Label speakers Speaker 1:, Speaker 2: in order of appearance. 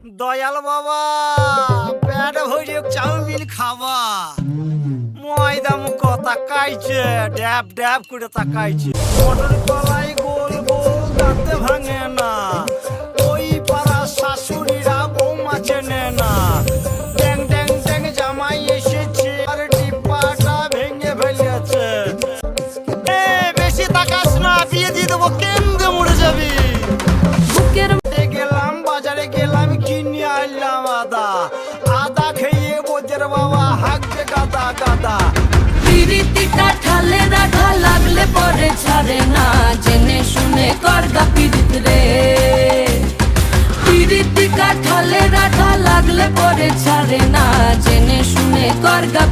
Speaker 1: দয়াল বাবা পেট ভরে চাউমিন খাওয়া ময়দা মুখ তাকাইছে ড্যাব ড্যাব করে তাকাইছে মটর কলাই গোল গোল দাঁতে ভাঙে না ওই পাড়া শাশুড়িরা বৌমা চেনে না ড্যাং ড্যাং ড্যাং জামাই এসেছে আর ডিব্বাটা ভেঙে ফেলেছে এ বেশি তাকাস না বিয়ে দিয়ে দেবো কেন্দ্রে মরে যাবি গেলাম বাজারে গেলাম কিনে আনলাম আদা আদা খেয়ে বোঝের বাবা হাঁকবে গাদা গাদা
Speaker 2: পিরিতি কাঠালে রাখা লাগলে পরে ছাড়ে না জেনে শুনে করগা পিরিত রে পিরিতি কাঠালে রাখা লাগলে পরে ছাড়ে না জেনে শুনে করগা